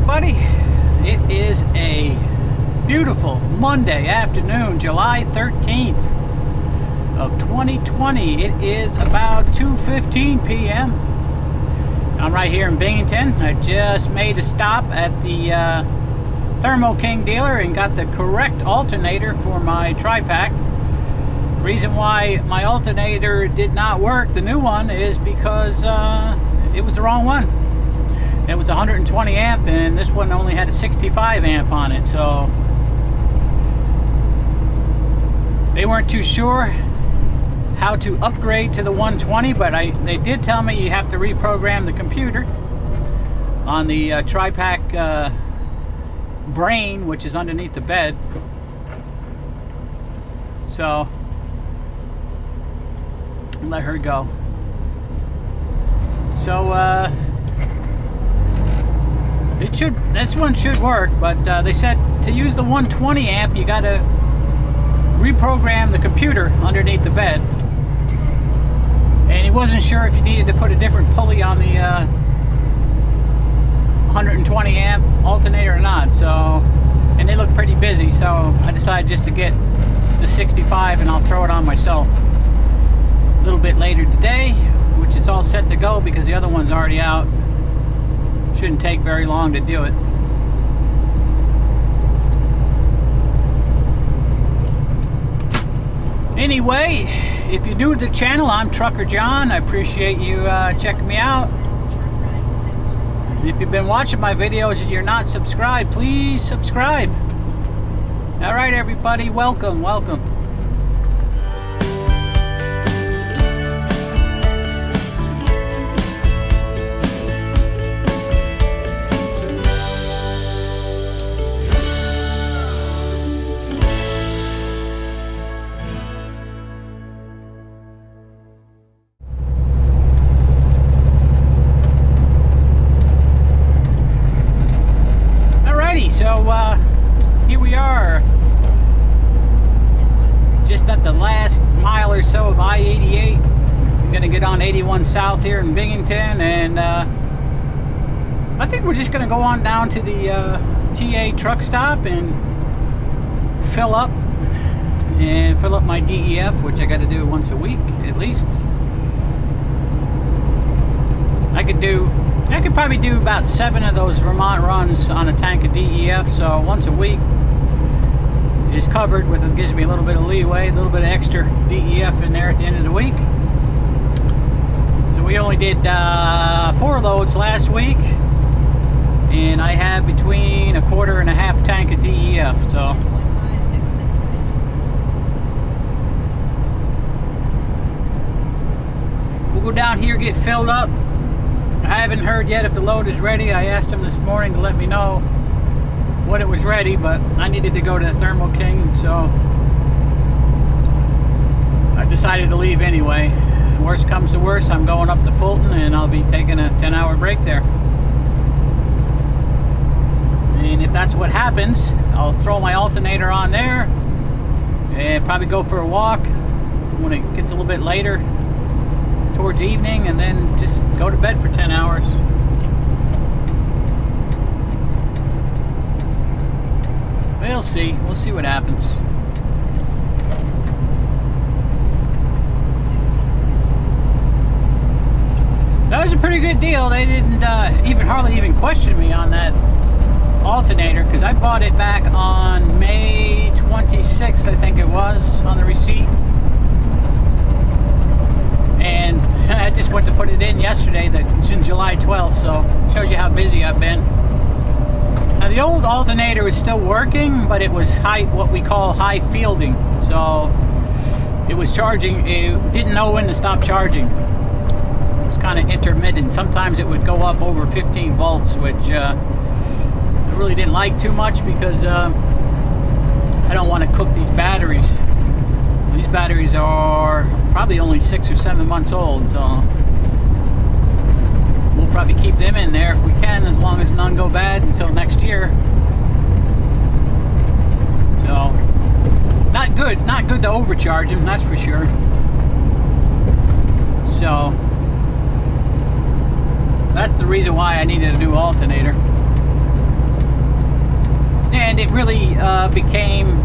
everybody. It is a beautiful Monday afternoon, July 13th of 2020. It is about 2:15 p.m. I'm right here in Binghamton. I just made a stop at the Thermo King dealer and got the correct alternator for my TriPac. Reason why my alternator did not work, the new one, is because it was the wrong one. It was 120 amp and this one only had a 65 amp on it, so they weren't too sure how to upgrade to the 120, but they did tell me you have to reprogram the computer on the TriPac brain, which is underneath the bed. So let her go. So this one should work, but they said to use the 120 amp you got to reprogram the computer underneath the bed, and he wasn't sure if you needed to put a different pulley on the 120 amp alternator or not. So, and they look pretty busy, so I decided just to get the 65 and I'll throw it on myself a little bit later today, which it's all set to go because the other one's already out. Shouldn't take very long to do it. Anyway, if you're new to the channel, I'm Trucker John. I appreciate you checking me out. And if you've been watching my videos and you're not subscribed, please subscribe. All right, everybody, welcome. So here we are, just at the last mile or so of I-88. I'm gonna get on 81 South here in Binghamton, and I think we're just gonna go on down to the TA truck stop and fill up my DEF, which I got to do once a week at least. I could probably do about 7 of those Vermont runs on a tank of DEF, so once a week is covered with, it gives me a little bit of leeway, a little bit of extra DEF in there at the end of the week. So we only did 4 loads last week, and I have between a quarter and a half tank of DEF, so we'll go down here, get filled up. I haven't heard yet if the load is ready. I asked him this morning to let me know when it was ready, but I needed to go to Thermo King, so I decided to leave anyway. Worst comes to worst, I'm going up to Fulton and I'll be taking a 10-hour break there. And if that's what happens, I'll throw my alternator on there and probably go for a walk when it gets a little bit later towards evening, and then just go to bed for 10 hours. We'll see what happens. That was a pretty good deal. They didn't hardly even question me on that alternator, because I bought it back on May 26th, I think it was, on the receipt. And I just went to put it in yesterday. It's in July 12th, so shows you how busy I've been. Now the old alternator is still working, but it was what we call high fielding. So it was charging, it didn't know when to stop charging. It was kind of intermittent. Sometimes it would go up over 15 volts, which I really didn't like too much, because I don't want to cook these batteries. These batteries are probably only 6 or 7 months old, so we'll probably keep them in there if we can, as long as none go bad until next year. So not good to overcharge them, that's for sure. So that's the reason why I needed a new alternator. And it really became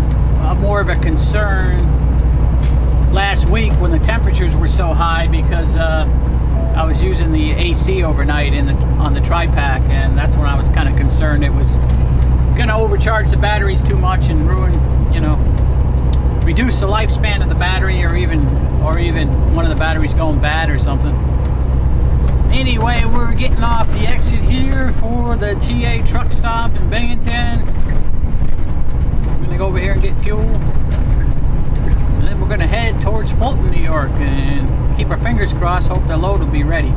more of a concern last week when the temperatures were so high, because I was using the AC overnight on the TriPac, and that's when I was kind of concerned it was going to overcharge the batteries too much and ruin, you know, reduce the lifespan of the battery, or even one of the batteries going bad or something. Anyway, we're getting off the exit here for the TA truck stop in Binghamton. We're going to go over here and get fuel. And then we're going to head towards Fulton, New York, and keep our fingers crossed, hope the load will be ready.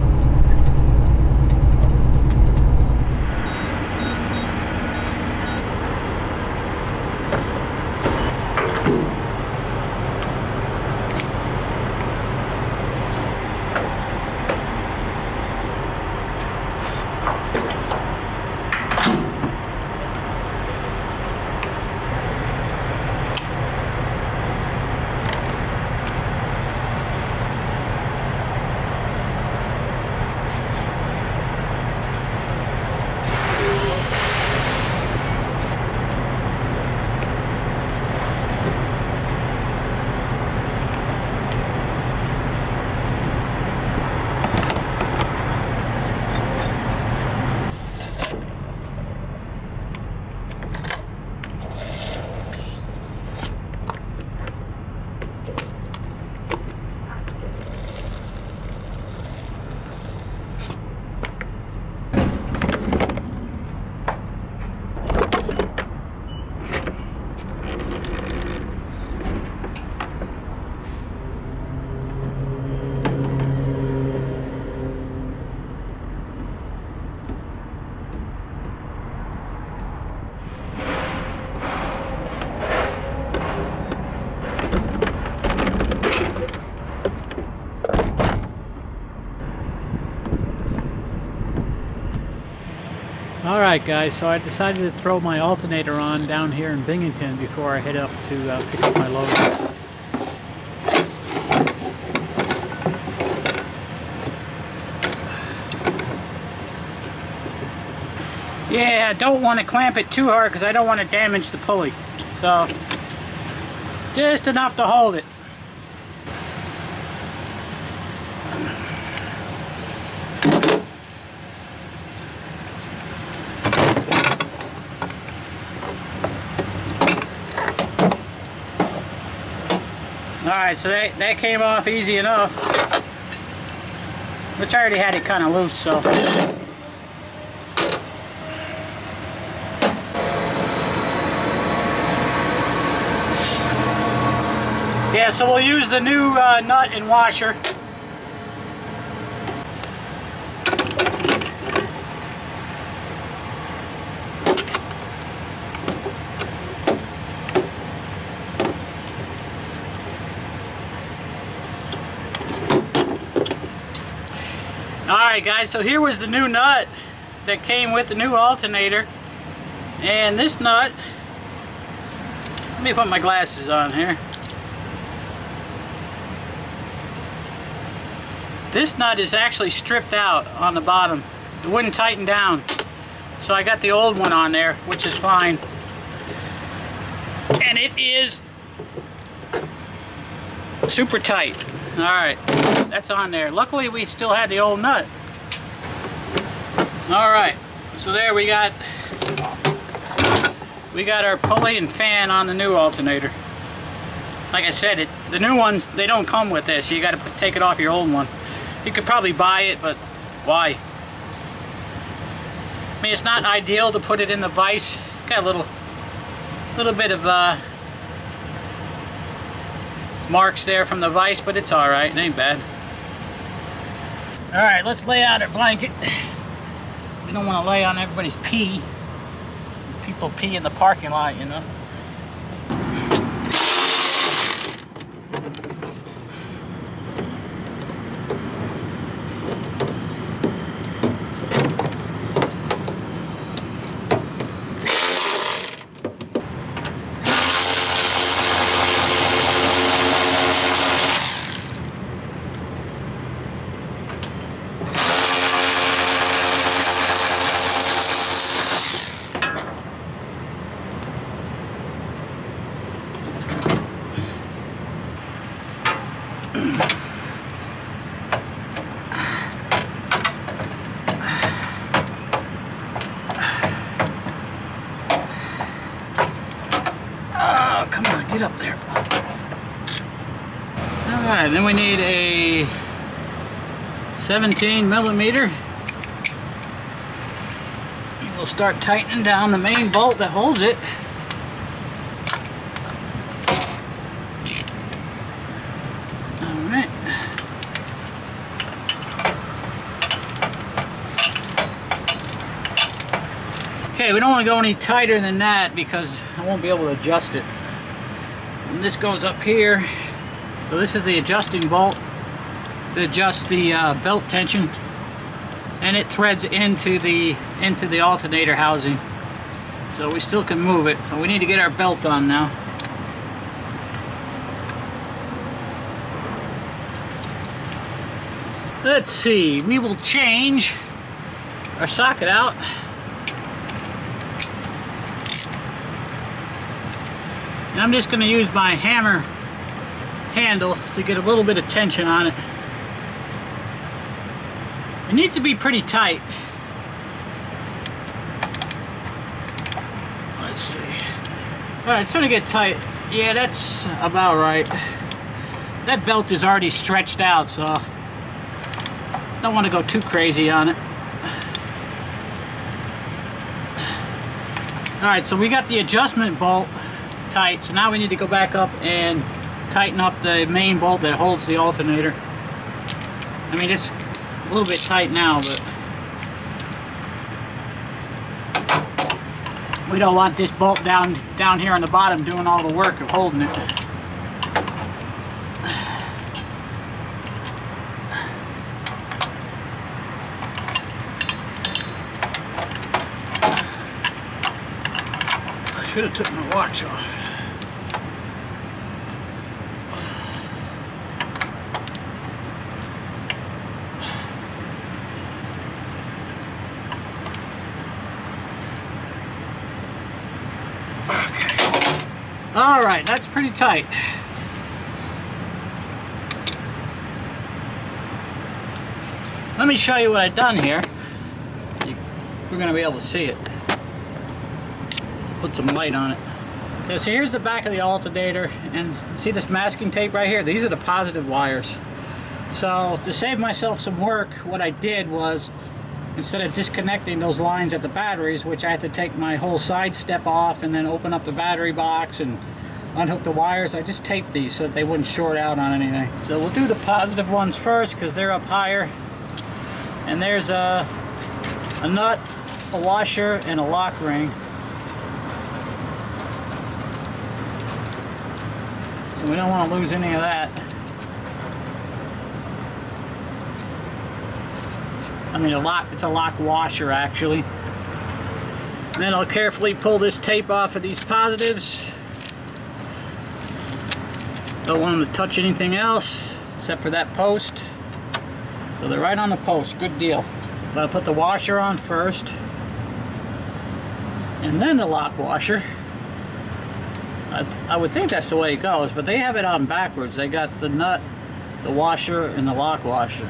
Alright guys, so I decided to throw my alternator on down here in Binghamton before I head up to pick up my load. Yeah, I don't want to clamp it too hard because I don't want to damage the pulley. So, just enough to hold it. Alright, so that came off easy enough. Which I already had it kind of loose, so. Yeah, so we'll use the new nut and washer. Alright guys, so here was the new nut that came with the new alternator. And this nut, let me put my glasses on here. This nut is actually stripped out on the bottom. It wouldn't tighten down. So I got the old one on there, which is fine. And it is super tight. Alright, that's on there. Luckily we still had the old nut. Alright, so there we got our pulley and fan on the new alternator. Like I said, the new ones, they don't come with this. You got to take it off your old one. You could probably buy it, but why? I mean, it's not ideal to put it in the vise. Got a little bit of marks there from the vise, but it's alright, it ain't bad. Alright, let's lay out our blanket. We don't want to lay on everybody's pee. People pee in the parking lot, you know. Get up there. Alright, then we need a 17 millimeter. We'll start tightening down the main bolt that holds it. Alright. Okay, we don't want to go any tighter than that because I won't be able to adjust it. And this goes up here. So this is the adjusting bolt to adjust the belt tension, and it threads into the alternator housing. So we still can move it. So we need to get our belt on now. Let's see, we will change our socket out. And I'm just going to use my hammer handle to get a little bit of tension on it. It needs to be pretty tight. Let's see. Alright, it's going to get tight. Yeah, that's about right. That belt is already stretched out, so don't want to go too crazy on it. Alright, so we got the adjustment bolt tight, so now we need to go back up and tighten up the main bolt that holds the alternator. I mean, it's a little bit tight now, but we don't want this bolt down here on the bottom doing all the work of holding it. I should have took my watch off. Alright, that's pretty tight. Let me show you what I've done here. We're going to be able to see it. Put some light on it. Okay, so here's the back of the alternator, and see this masking tape right here? These are the positive wires. So to save myself some work, what I did was, instead of disconnecting those lines at the batteries, which I had to take my whole side step off and then open up the battery box and unhook the wires, I just taped these so that they wouldn't short out on anything. So we'll do the positive ones first because they're up higher. And there's a nut, a washer, and a lock ring. So we don't want to lose any of that. I mean, it's a lock washer actually. And then I'll carefully pull this tape off of these positives. Don't want them to touch anything else except for that post. So they're right on the post, good deal. But I'll put the washer on first, and then the lock washer. I would think that's the way it goes, but they have it on backwards. They got the nut, the washer, and the lock washer.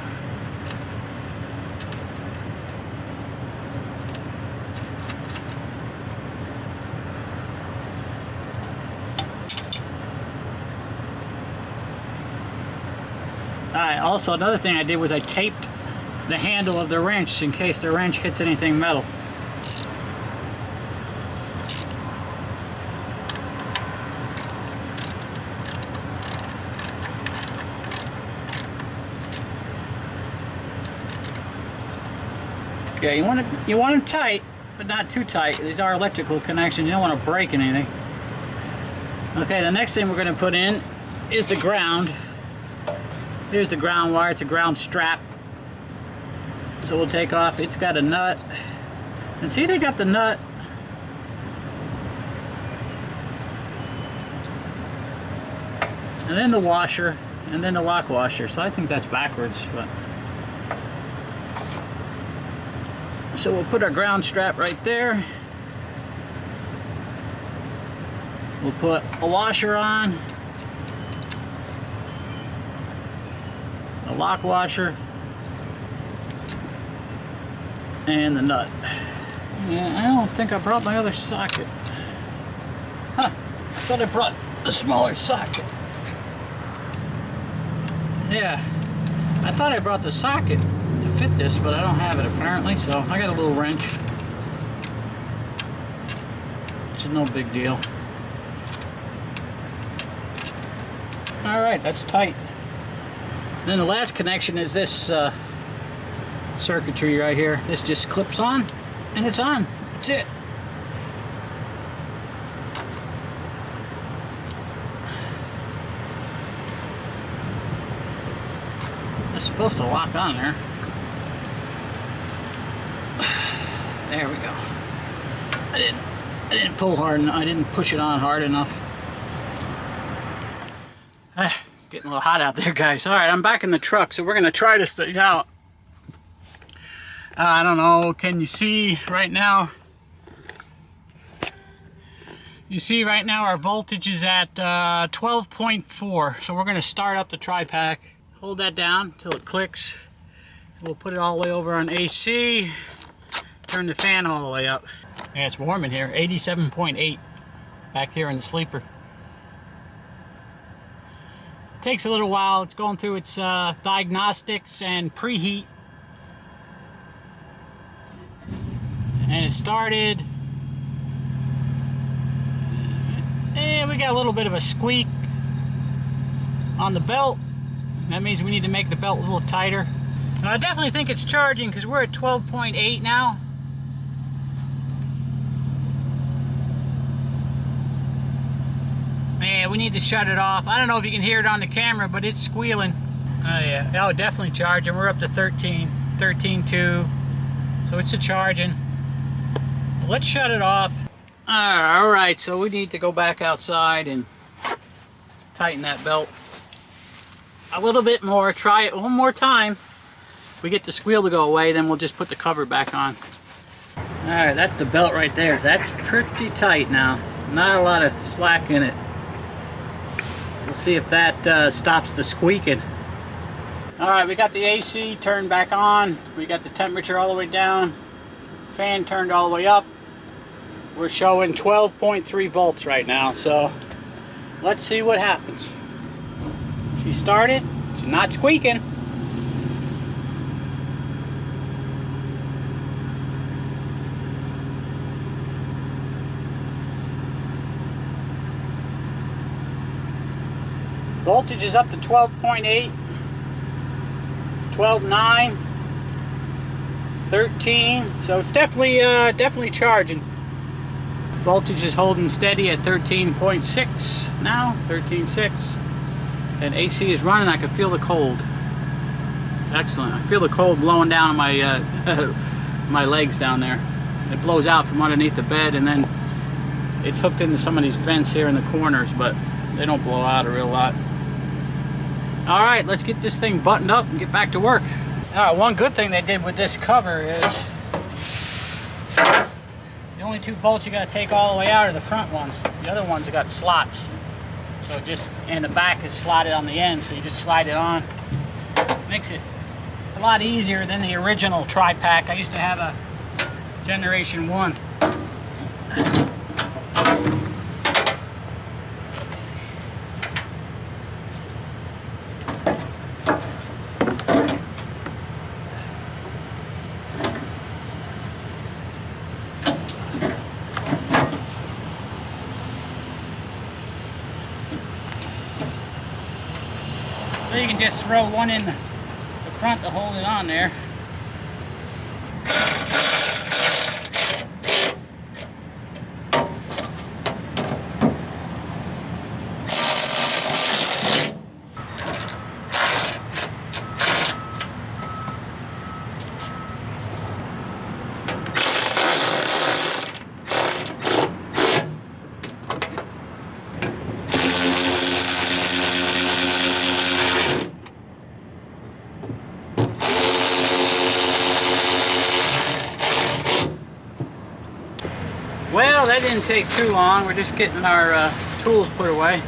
Alright, also another thing I did was I taped the handle of the wrench in case the wrench hits anything metal. Okay, you want them tight, but not too tight. These are electrical connections. You don't want to break anything. Okay, the next thing we're going to put in is the ground. Here's the ground wire. It's a ground strap. So we'll take off. It's got a nut. And see, they got the nut. And then the washer. And then the lock washer. So I think that's backwards. But so we'll put our ground strap right there. We'll put a washer on. A lock washer, and the nut. Yeah, I don't think I brought my other socket. Huh, I thought I brought the smaller socket. Yeah, I thought I brought the socket to fit this, but I don't have it apparently, so I got a little wrench. It's no big deal. Alright, that's tight. Then the last connection is this circuitry right here. This just clips on and it's on. That's it. It's supposed to lock on there. There we go. I didn't pull hard enough. I didn't push it on hard enough. It's getting a little hot out there, guys. All right, I'm back in the truck, so we're gonna try this thing out. I don't know. Can you see right now? You see right now our voltage is at 12.4. So we're gonna start up the TriPac. Hold that down until it clicks. We'll put it all the way over on AC. Turn the fan all the way up. Yeah, it's warm in here. 87.8 back here in the sleeper. It takes a little while. It's going through its diagnostics and preheat. And it started. And we got a little bit of a squeak on the belt. That means we need to make the belt a little tighter. And I definitely think it's charging because we're at 12.8 now. Man, we need to shut it off. I don't know if you can hear it on the camera, but it's squealing. Oh yeah, oh, definitely charging. We're up to 13.2. So it's a charging. Let's shut it off. All right, so we need to go back outside and tighten that belt a little bit more. Try it one more time. If we get the squeal to go away, then we'll just put the cover back on. All right, that's the belt right there. That's pretty tight now. Not a lot of slack in it. We'll see if that stops the squeaking. All right, we got the AC turned back on. We got the temperature all the way down. Fan turned all the way up. We're showing 12.3 volts right now, so let's see what happens. She started. She's not squeaking. Voltage is up to 12.8, 12.9, 13. So it's definitely charging. Voltage is holding steady at 13.6 now, 13.6. And AC is running. I can feel the cold. Excellent. I feel the cold blowing down on my my legs down there. It blows out from underneath the bed, and then it's hooked into some of these vents here in the corners, but they don't blow out a real lot. All right, let's get this thing buttoned up and get back to work. All right, one good thing they did with this cover is the only two bolts you got to take all the way out are the front ones. The other ones have got slots. So just, and the back is slotted on the end, so you just slide it on. Makes it a lot easier than the original TriPac. I used to have a Generation 1. So you can just throw one in the front to hold it on there. Well, that didn't take too long. We're just getting our tools put away.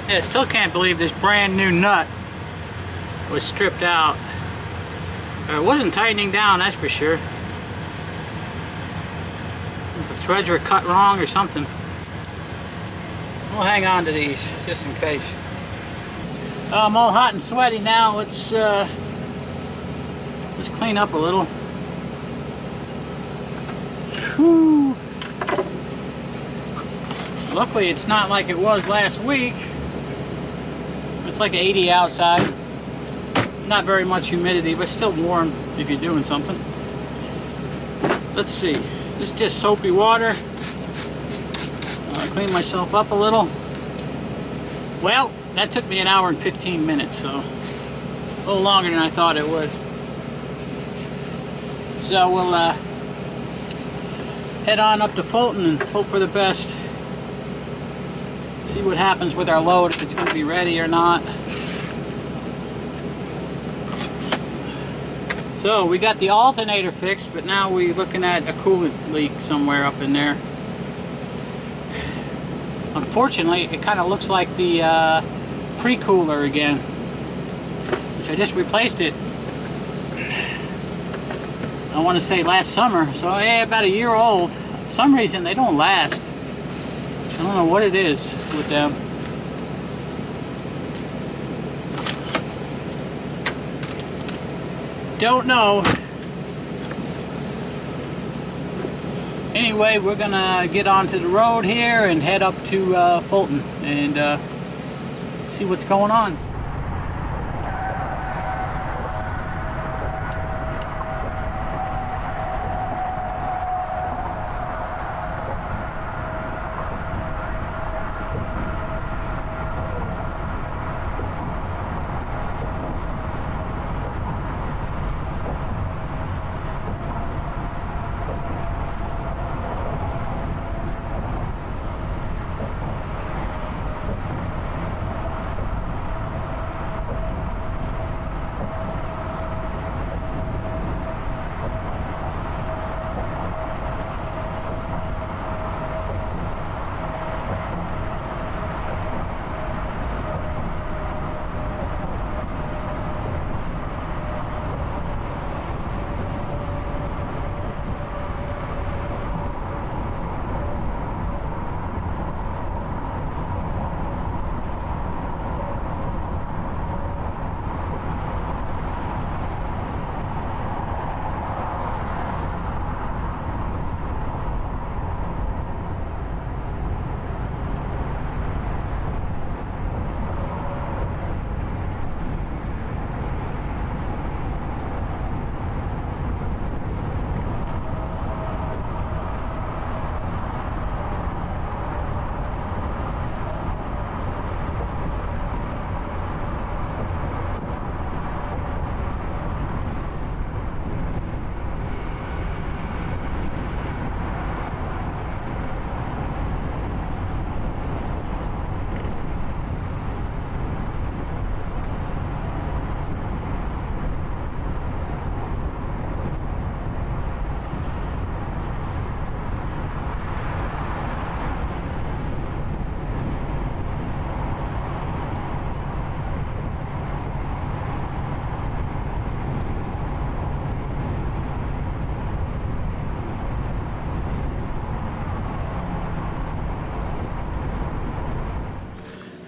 Yeah, I still can't believe this brand new nut was stripped out. It wasn't tightening down, that's for sure. threads were cut wrong or something. We'll hang on to these just in case. I'm all hot and sweaty now. Let's clean up a little. Whew. Luckily it's not like it was last week. It's like 80 outside. Not very much humidity, but still warm if you're doing something. Let's see. This is just soapy water. Clean myself up a little. Well, that took me 1 hour and 15 minutes, so a little longer than I thought it would. So we'll head on up to Fulton and hope for the best. See what happens with our load, if it's going to be ready or not. So we got the alternator fixed, but now we're looking at a coolant leak somewhere up in there. Unfortunately, it kind of looks like the pre-cooler again, which I just replaced it, I want to say last summer, so yeah, about a year old. For some reason they don't last. I don't know what it is with them. Don't know. Anyway, we're gonna get onto the road here and head up to Fulton and see what's going on.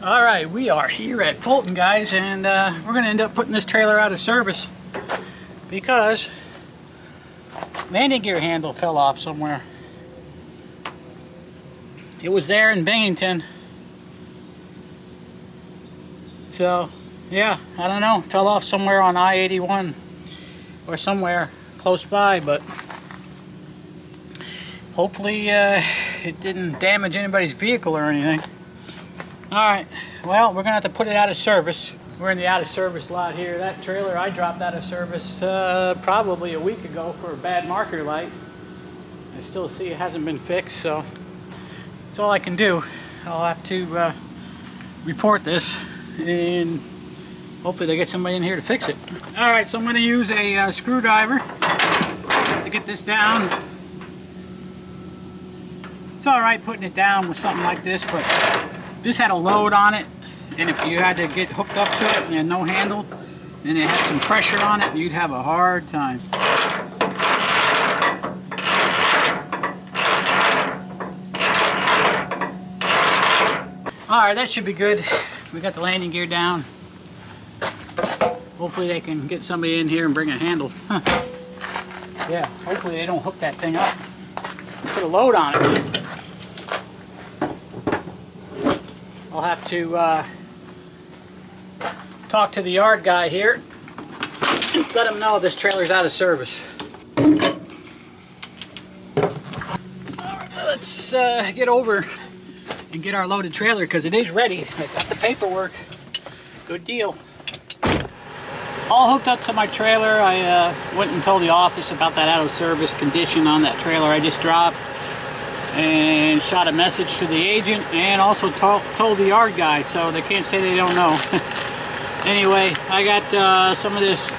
Alright, we are here at Fulton, guys, and we're going to end up putting this trailer out of service because landing gear handle fell off somewhere. It was there in Binghamton. So, yeah, I don't know. It fell off somewhere on I-81 or somewhere close by, but hopefully it didn't damage anybody's vehicle or anything. Alright, well, we're going to have to put it out of service. We're in the out of service lot here. That trailer I dropped out of service probably a week ago for a bad marker light. I still see it hasn't been fixed, so that's all I can do. I'll have to report this and hopefully they get somebody in here to fix it. Alright, so I'm going to use a screwdriver to get this down. It's alright putting it down with something like this, but this had a load on it, and if you had to get hooked up to it and no handle, and it had some pressure on it, you'd have a hard time. Alright, that should be good. We got the landing gear down. Hopefully they can get somebody in here and bring a handle. Huh. Yeah, hopefully they don't hook that thing up. Put a load on it. I'll have to talk to the yard guy here and let him know this trailer's out of service. Alright, let's get over and get our loaded trailer because it is ready. I got the paperwork. Good deal. All hooked up to my trailer. I went and told the office about that out of service condition on that trailer I just dropped, and shot a message to the agent and also told the yard guy, so they can't say they don't know. Anyway, I got some of this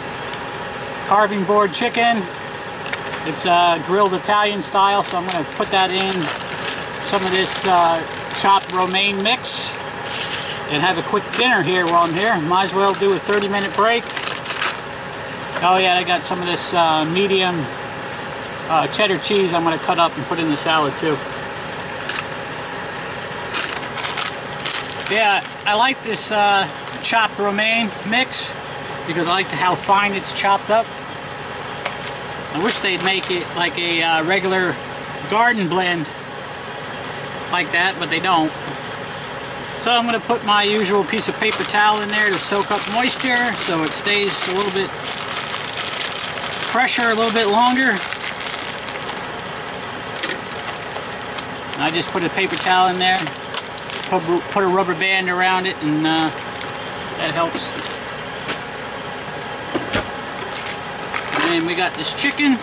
carving board chicken. It's grilled Italian style, so I'm going to put that in some of this chopped romaine mix and have a quick dinner here while I'm here. Might as well do a 30-minute break. Oh yeah, I got some of this medium cheddar cheese I'm going to cut up and put in the salad too. Yeah, I like this chopped romaine mix because I like how fine it's chopped up. I wish they'd make it like a regular garden blend like that, but they don't. So I'm going to put my usual piece of paper towel in there to soak up moisture so it stays a little bit fresher, a little bit longer. I just put a paper towel in there, put a rubber band around it, and that helps. And we got this chicken,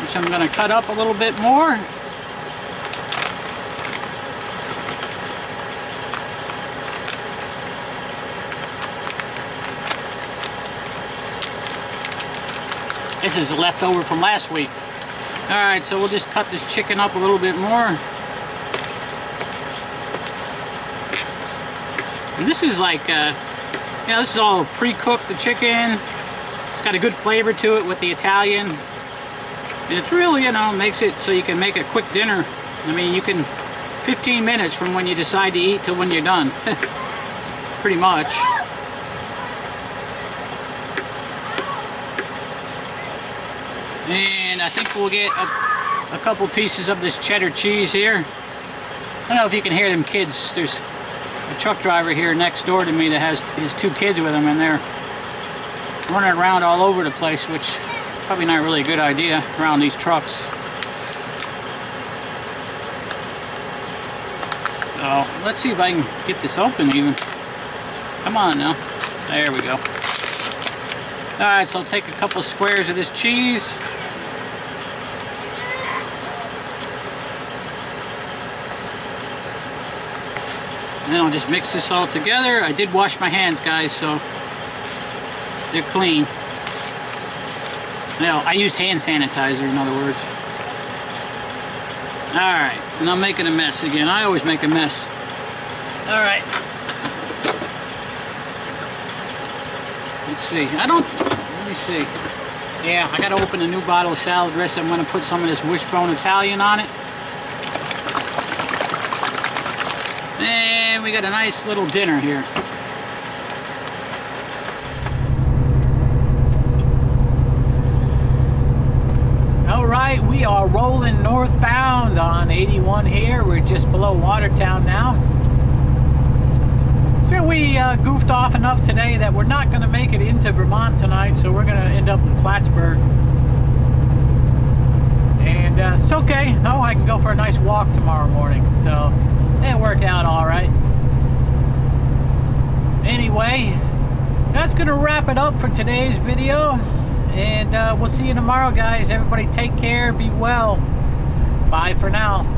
which I'm going to cut up a little bit more. This is a leftover from last week. Alright, so we'll just cut this chicken up a little bit more. And this is like, yeah, this is all pre-cooked, the chicken. It's got a good flavor to it with the Italian. And it's really, you know, makes it so you can make a quick dinner. I mean, you can, 15 minutes from when you decide to eat till when you're done. Pretty much. And I think we'll get a couple pieces of this cheddar cheese here. I don't know if you can hear them kids. There's a truck driver here next door to me that has his 2 kids with him, and they're running around all over the place, which probably not really a good idea around these trucks. So let's see if I can get this open even. Come on now. There we go. Alright, so I'll take a couple squares of this cheese. And then I'll just mix this all together. I did wash my hands, guys, so they're clean. No, I used hand sanitizer, in other words. Alright, and I'm making a mess again. I always make a mess. Alright. Let's see. Let me see. Yeah, I gotta open a new bottle of salad dressing. I'm gonna put some of this wishbone Italian on it. And we got a nice little dinner here. Alright, we are rolling northbound on 81 here. We're just below Watertown now. So we goofed off enough today that we're not going to make it into Vermont tonight, so we're going to end up in Plattsburgh. And it's okay. No, I can go for a nice walk tomorrow morning. So it'll work out all right. Anyway, that's going to wrap it up for today's video. And we'll see you tomorrow, guys. Everybody take care. Be well. Bye for now.